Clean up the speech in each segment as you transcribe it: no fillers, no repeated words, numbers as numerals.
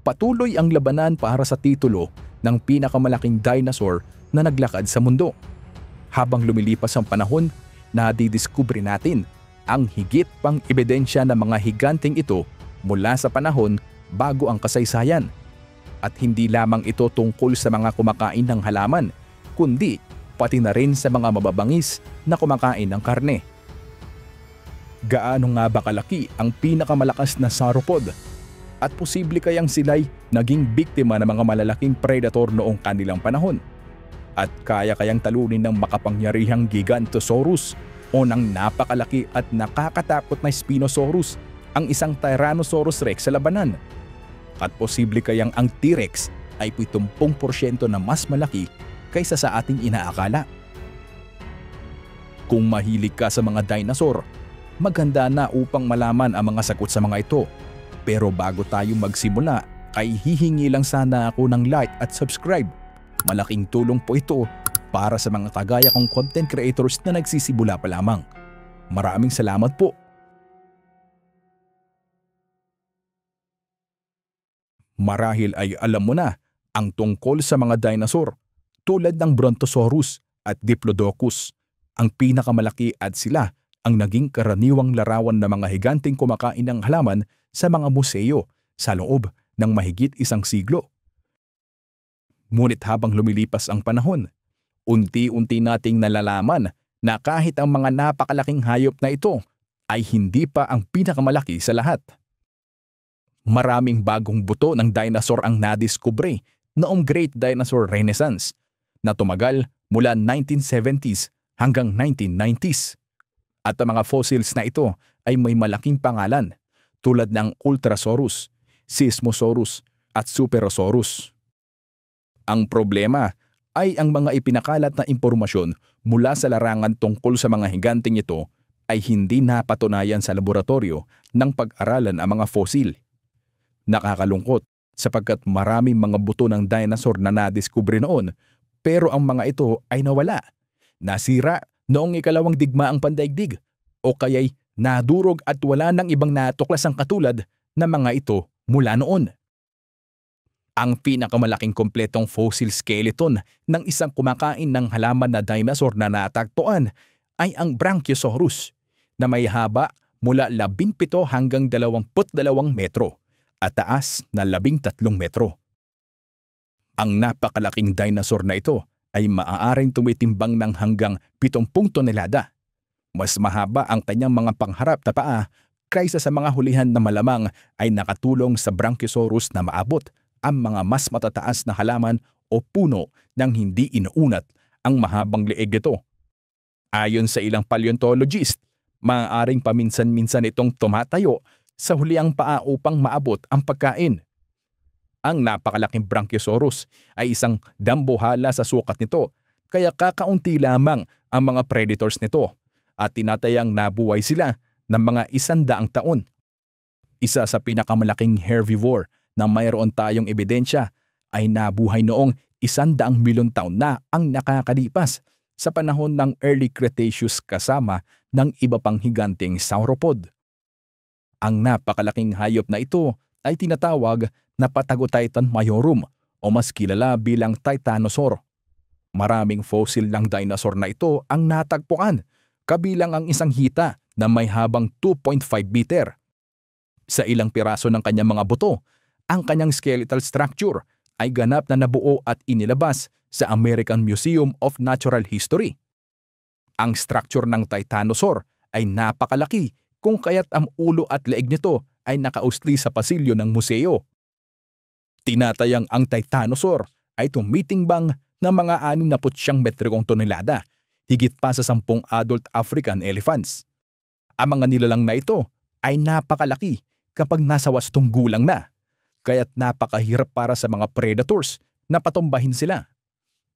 Patuloy ang labanan para sa titulo ng pinakamalaking dinosaur na naglakad sa mundo. Habang lumilipas ang panahon, nadidiskubre natin ang higit pang ebidensya ng mga higanteng ito mula sa panahon bago ang kasaysayan. At hindi lamang ito tungkol sa mga kumakain ng halaman, kundi pati na rin sa mga mababangis na kumakain ng karne. Gaano nga ba kalaki ang pinakamalakas na sauropod? At posible kayang sila'y naging biktima ng mga malalaking predator noong kanilang panahon? At kaya kayang talunin ng makapangyarihang Gigantosaurus o ng napakalaki at nakakatakot na Spinosaurus ang isang Tyrannosaurus Rex sa labanan? At posible kayang ang T-Rex ay 70% na mas malaki kaysa sa ating inaakala? Kung mahilig ka sa mga dinosaur, maganda na upang malaman ang mga sagot sa mga ito. Pero bago tayo magsimula, ay hihingi lang sana ako ng like at subscribe. Malaking tulong po ito para sa mga kagaya kong content creators na nagsisimula pa lamang. Maraming salamat po. Marahil ay alam mo na ang tungkol sa mga dinosaur tulad ng Brontosaurus at Diplodocus, ang pinakamalaki at sila ang naging karaniwang larawan ng mga higanteng kumakain ng halaman sa mga museo sa loob ng mahigit isang siglo. Ngunit habang lumilipas ang panahon, unti-unti nating nalalaman na kahit ang mga napakalaking hayop na ito ay hindi pa ang pinakamalaki sa lahat. Maraming bagong buto ng dinosaur ang nadiskubre noong Great Dinosaur Renaissance na tumagal mula 1970s hanggang 1990s. At ang mga fossils na ito ay may malaking pangalan tulad ng Ultrasaurus, Sismosaurus at Superosaurus. Ang problema ay ang mga ipinakalat na impormasyon mula sa larangan tungkol sa mga higanteng ito ay hindi napatunayan sa laboratorio ng pag-aralan ang mga fossil. Nakakalungkot sapagkat maraming mga buto ng dinosaur na nadiskubre noon pero ang mga ito ay nawala, nasira noong ikalawang digmaang pandaigdig o kaya'y nadurog at wala ng ibang natuklasang katulad na mga ito mula noon. Ang pinakamalaking kompletong fossil skeleton ng isang kumakain ng halaman na dinosaur na natagpuan ay ang Brachiosaurus na may haba mula 17 hanggang 22 metro at taas na 13 metro. Ang napakalaking dinosaur na ito ay maaaring tumitimbang ng hanggang 70 tonelada. Mas mahaba ang kanyang mga pangharap na paa kaysa sa mga hulihan na malamang ay nakatulong sa Brachiosaurus na maabot ang mga mas matataas na halaman o puno nang hindi inuunat ang mahabang leeg ito. Ayon sa ilang paleontologist, maaaring paminsan-minsan itong tumatayo sa huliang paa upang maabot ang pagkain. Ang napakalaking Brachiosaurus ay isang dambuhala sa sukat nito kaya kakaunti lamang ang mga predators nito at tinatayang nabuhay sila ng mga 100 taon. Isa sa pinakamalaking herbivore na mayroon tayong ebidensya ay nabuhay noong 100 milyong taon na ang nakakalipas sa panahon ng Early Cretaceous kasama ng iba pang higanteng sauropod. Ang napakalaking hayop na ito ay tinatawag na Patagotitan majorum o mas kilala bilang Titanosaur. Maraming fossil ng dinosaur na ito ang natagpuan, kabilang ang isang hita na may habang 2.5 meter. Sa ilang piraso ng kanyang mga buto, ang kanyang skeletal structure ay ganap na nabuo at inilabas sa American Museum of Natural History. Ang structure ng Titanosaur ay napakalaki kung kaya't ang ulo at leeg nito ay nakausli sa pasilyo ng museo. Tinatayang ang Titanosaur ay tumitimbang ng mga 69 metrikong tonelada, higit pa sa 10 adult African elephants. Ang mga nilalang na ito ay napakalaki kapag nasa 8 gulang na, kaya't napakahirap para sa mga predators na patumbahin sila.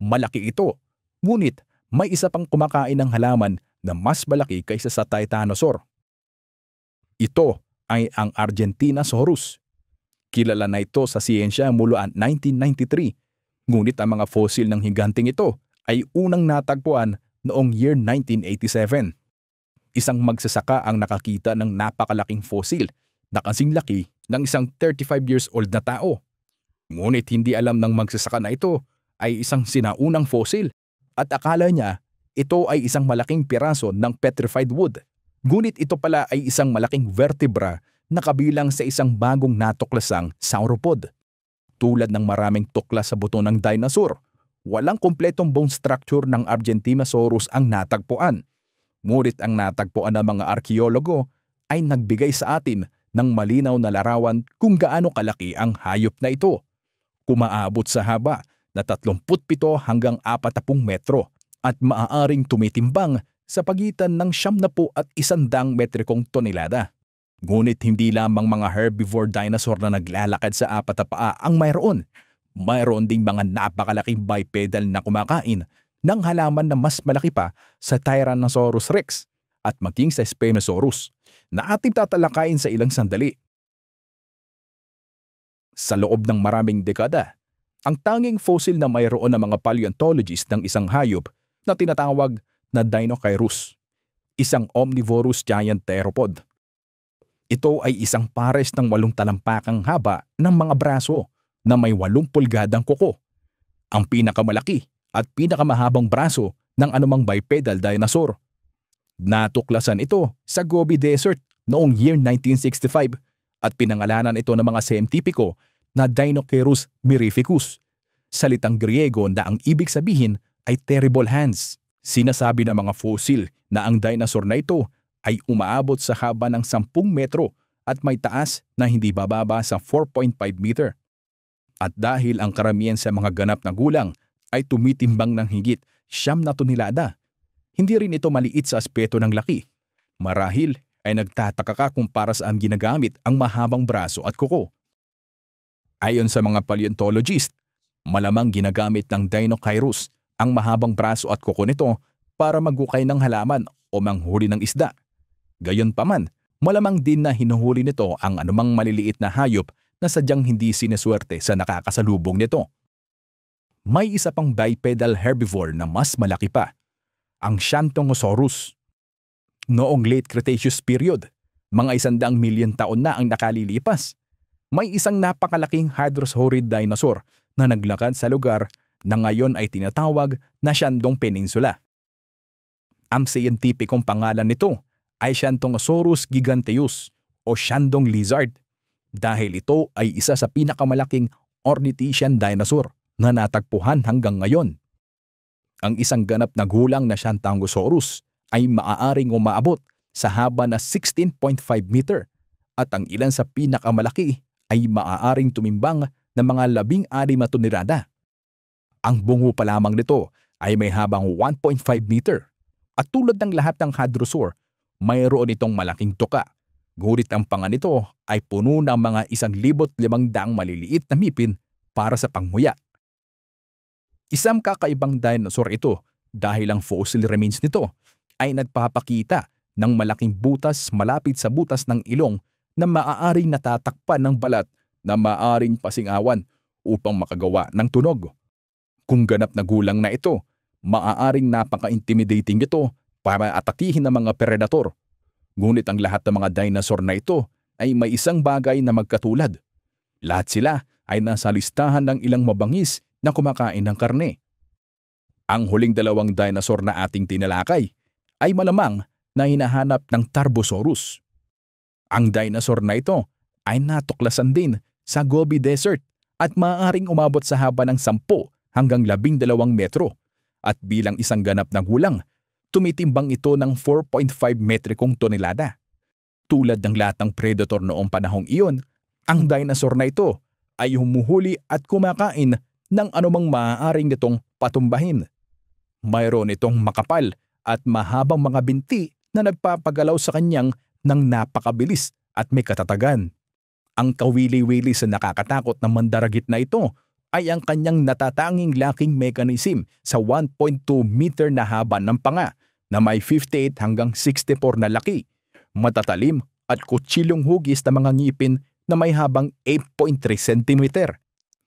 Malaki ito, ngunit may isa pang kumakain ng halaman na mas malaki kaysa sa Titanosaur. Ito ay ang Argentinosaurus. Kilala na ito sa siyensya mula 1993, ngunit ang mga fossil ng higanteng ito ay unang natagpuan noong year 1987. Isang magsasaka ang nakakita ng napakalaking fossil na kasing laki ng isang 35 years old na tao. Ngunit hindi alam ng magsasaka na ito ay isang sinaunang fossil at akala niya ito ay isang malaking piraso ng petrified wood. Ngunit ito pala ay isang malaking vertebra na kabilang sa isang bagong natuklasang sauropod. Tulad ng maraming tuklas sa buto ng dinosaur, walang kumpletong bone structure ng Argentinosaurus ang natagpuan. Ngunit ang natagpuan ng mga arkeologo ay nagbigay sa atin ng malinaw na larawan kung gaano kalaki ang hayop na ito. Kumaabot sa haba na 37 hanggang 40 metro at maaaring tumitimbang sa pagitan ng 70 at 100 metrikong tonelada. Ngunit hindi lamang mga herbivore dinosaur na naglalakad sa apat na paa ang mayroon. Mayroon ding mga napakalaking bipedal na kumakain ng halaman na mas malaki pa sa Tyrannosaurus rex at maging sa Spinosaurus na ating tatalakayin sa ilang sandali. Sa loob ng maraming dekada, ang tanging fossil na mayroon ng mga paleontologists ng isang hayop na tinatawag na Deinocheirus, isang omnivorous giant theropod. Ito ay isang pares ng 8 talampakang haba ng mga braso na may 8 pulgadang kuko. Ang pinakamalaki at pinakamahabang braso ng anumang bipedal dinosaur. Natuklasan ito sa Gobi Desert noong year 1965 at pinangalanan ito ng mga siyentipiko na Deinocheirus mirificus, salitang Griego na ang ibig sabihin ay terrible hands. Sinasabi ng mga fossil na ang dinosaur na ito ay umaabot sa haba ng 10 metro at may taas na hindi bababa sa 4.5 meter. At dahil ang karamihan sa mga ganap na gulang ay tumitimbang ng higit 9 na tonelada, hindi rin ito maliit sa aspeto ng laki. Marahil ay nagtataka ka kung para saan ginagamit ang mahabang braso at kuko. Ayon sa mga paleontologist, malamang ginagamit ng Deinocheirus ang mahabang braso at kuko nito para maghukay ng halaman o manghuli ng isda. Gayunpaman, malamang din na hinuhuli nito ang anumang maliliit na hayop na sadyang hindi sineswerte sa nakakasalubong nito. May isa pang bipedal herbivore na mas malaki pa, ang Sciantonosaurus. Noong late Cretaceous period, mga 100 milyon taon na ang nakalilipas, may isang napakalaking hadrosaurid dinosaur na naglakad sa lugar na ngayon ay tinatawag na Shandong Peninsula. Ang siyentipikong pangalan nito ay Sciantonosaurus giganteus o Shandong lizard dahil ito ay isa sa pinakamalaking ornithischian dinosaur na natagpuan hanggang ngayon. Ang isang ganap na gulang na Sciantonosaurus ay maaaring umaabot sa haba na 16.5 meter at ang ilan sa pinakamalaki ay maaaring tumimbang ng mga 16 na tonelada. Ang bungo pa lamang nito ay may habang 1.5 meter at tulad ng lahat ng hadrosaur, mayroon itong malaking tuka. Ngunit ang panga nito ay puno ng mga 1,500 maliliit na ngipin para sa pangmuya. Isang kakaibang dinosaur ito dahil ang fossil remains nito ay nagpapakita ng malaking butas malapit sa butas ng ilong na maaaring natatakpan ng balat na maaaring pasingawan upang makagawa ng tunog. Kung ganap na gulang na ito, maaaring napaka-intimidating ito para atakihin ng mga predator. Ngunit ang lahat ng mga dinosaur na ito ay may isang bagay na magkatulad. Lahat sila ay nasa listahan ng ilang mabangis na kumakain ng karne. Ang huling 2 dinosaur na ating tinalakay ay malamang na hinahanap ng Tarbosaurus. Ang dinosaur na ito ay natuklasan din sa Gobi Desert at maaaring umabot sa haba ng 10 hanggang 12 metro at bilang isang ganap na gulang, tumitimbang ito ng 4.5 metrikong tonelada. Tulad ng lahat ng predator noong panahong iyon, ang dinosaur na ito ay humuhuli at kumakain ng anumang maaaring nitong patumbahin. Mayroon itong makapal at mahabang mga binti na nagpapagalaw sa kanyang ng napakabilis at may katatagan. Ang kawili-wili sa nakakatakot na mandaragit na ito ay ang kanyang natatanging locking mechanism sa 1.2 meter na haba ng panga na may 58 hanggang 64 na laki, matatalim at kutsilong hugis na mga ngipin na may habang 8.3 cm.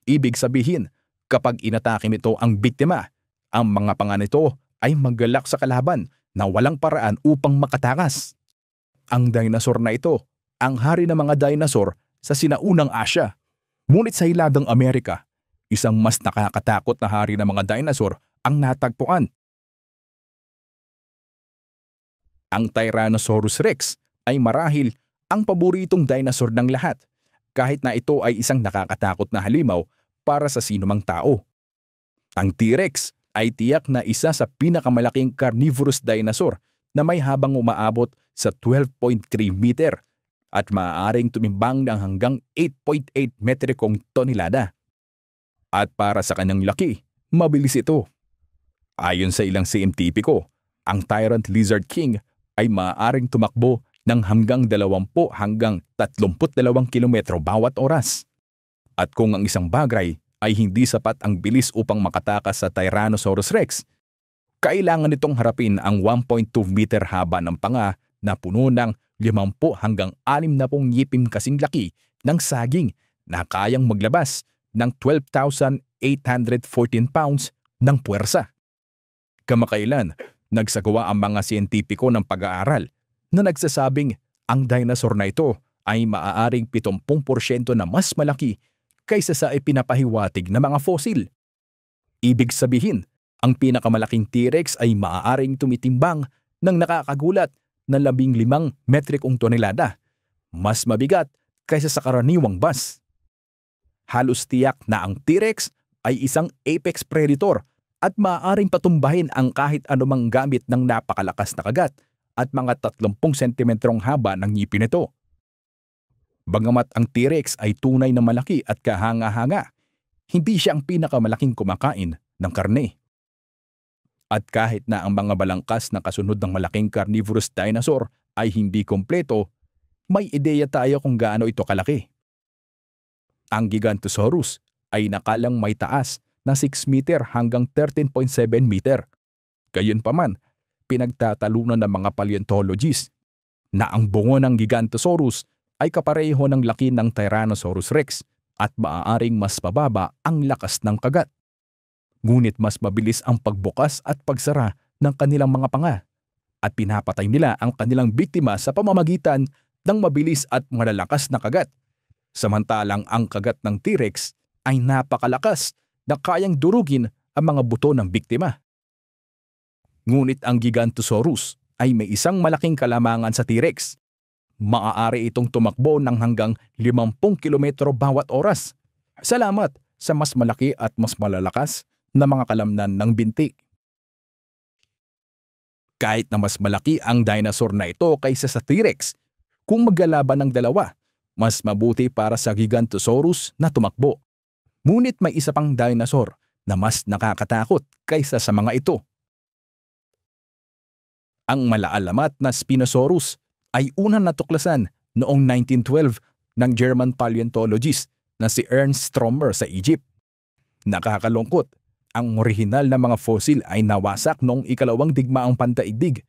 Ibig sabihin, kapag inatake nito ang biktima, ang mga panga nito ay maggalak sa kalaban na walang paraan upang makatakas. Ang dinosaur na ito, ang hari ng mga dinosaur sa sinaunang Asya. Ngunit sa Hilagang Amerika, isang mas nakakatakot na hari ng mga dinosaur ang natagpuan. Ang Tyrannosaurus Rex ay marahil ang paboritong dinosaur ng lahat, kahit na ito ay isang nakakatakot na halimaw para sa sinumang tao. Ang T-Rex ay tiyak na isa sa pinakamalaking carnivorous dinosaur na may habang umaabot sa 12.3 meter at maaaring tumimbang ng hanggang 8.8 metrikong tonelada. At para sa kanyang laki, mabilis ito. Ayon sa ilang siyentipiko, ang Tyrant Lizard King ay maaaring tumakbo ng hanggang 20 hanggang 32 kilometro bawat oras. At kung ang isang bagay ay hindi sapat ang bilis upang makatakas sa Tyrannosaurus Rex, kailangan nitong harapin ang 1.2 meter haba ng panga na puno ng 50 hanggang 60 ngipin kasing laki ng saging na kayang maglabas ng 12,814 pounds ng puwersa. Kamakailan, nagsagawa ang mga siyentipiko ng pag-aaral na nagsasabing ang dinosaur na ito ay maaaring 70% na mas malaki kaysa sa ipinapahiwatig na mga fossil. Ibig sabihin, ang pinakamalaking T-Rex ay maaaring tumitimbang ng nakakagulat na 15 metrikong tonelada, mas mabigat kaysa sa karaniwang bus. Halos tiyak na ang T-Rex ay isang apex predator at maaaring patumbahin ang kahit anumang gamit ng napakalakas na kagat at mga 30 sentimetrong haba ng ngipin nito. Bagamat ang T-Rex ay tunay na malaki at kahanga-hanga, hindi siya ang pinakamalaking kumakain ng karne. At kahit na ang mga balangkas na kasunod ng malaking carnivorous dinosaur ay hindi kompleto, may ideya tayo kung gaano ito kalaki. Ang Gigantosaurus ay nakalang may taas na 6 meter hanggang 13.7 meter. Gayunpaman, pinagtatalunan ng mga paleontologists na ang bungo ng Gigantosaurus ay kapareho ng laki ng Tyrannosaurus Rex at maaaring mas mababa ang lakas ng kagat. Ngunit mas mabilis ang pagbukas at pagsara ng kanilang mga panga at pinapatay nila ang kanilang biktima sa pamamagitan ng mabilis at malalakas na kagat. Samantalang ang kagat ng T-Rex ay napakalakas na kayang durugin ang mga buto ng biktima. Ngunit ang Gigantosaurus ay may isang malaking kalamangan sa T-Rex. Maaari itong tumakbo ng hanggang 50 kilometro bawat oras. Salamat sa mas malaki at mas malalakas na mga kalamnan ng binti. Kahit na mas malaki ang dinosaur na ito kaysa sa T-Rex, kung maglalaban ng dalawa, mas mabuti para sa Gigantosaurus na tumakbo. Ngunit may isa pang dinosaur na mas nakakatakot kaysa sa mga ito. Ang malaalamat na Spinosaurus ay unang natuklasan noong 1912 ng German paleontologist na si Ernst Strommer sa Egypt. Nakakalungkot, ang orihinal na mga fossil ay nawasak noong ikalawang digmaang pandaigdig.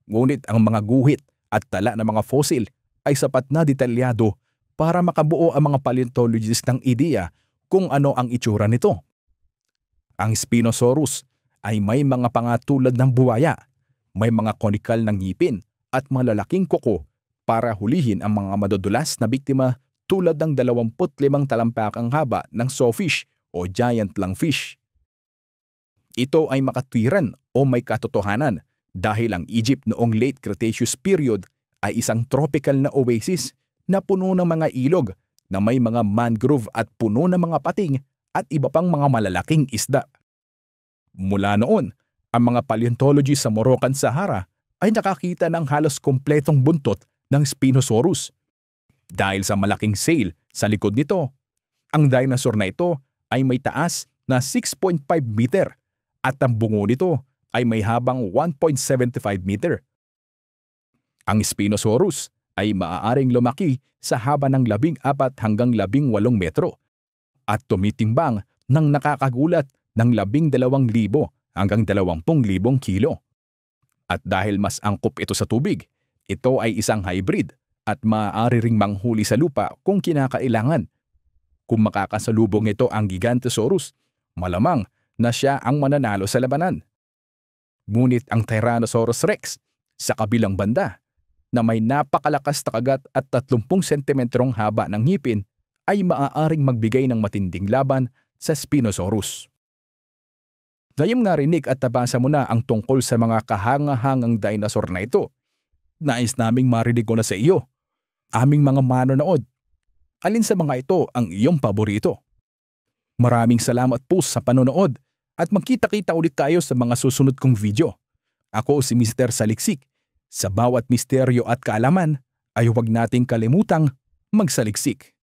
Ngunit ang mga guhit at tala ng mga fossil ay sapat na detalyado para makabuo ang mga paleontologist ng ideya kung ano ang itsura nito. Ang Spinosaurus ay may mga panga tulad ng buwaya, may mga conical na ngipin at malalaking kuko para hulihin ang mga madudulas na biktima tulad ng 25 talampakang haba ng sawfish o giant lungfish. Ito ay makatwiran o may katotohanan dahil ang Egypt noong late Cretaceous period ay isang tropical na oasis na puno ng mga ilog na may mga mangrove at puno ng mga pating at iba pang mga malalaking isda. Mula noon, ang mga paleontologists sa Moroccan Sahara ay nakakita ng halos kompletong buntot ng Spinosaurus. Dahil sa malaking sail sa likod nito, ang dinosaur na ito ay may taas na 6.5 meter at ang bungo nito ay may habang 1.75 meter. Ang Spinosaurus ay maaaring lumaki sa haba ng 14 hanggang 18 metro at tumitimbang ng nakakagulat ng 12,000 hanggang 20,000 kilo. At dahil mas angkop ito sa tubig, ito ay isang hybrid at maaari ring manghuli sa lupa kung kinakailangan. Kung makakasalubong ito ang Gigantosaurus, malamang na siya ang mananalo sa labanan. Ngunit ang Tyrannosaurus Rex, sa kabilang banda, na may napakalakas na kagat at 30 sentimetrong haba ng ngipin, ay maaaring magbigay ng matinding laban sa Spinosaurus. Ngayong narinig at nabasa mo na ang tungkol sa mga kahangahangang dinosaur na ito, nais naming marinig ko na sa iyo, aming mga manonood. Alin sa mga ito ang iyong paborito? Maraming salamat po sa panonood at magkita-kita ulit tayo sa mga susunod kong video. Ako si Mr. Saliksik. Sa bawat misteryo at kaalaman ay huwag nating kalimutang magsaliksik.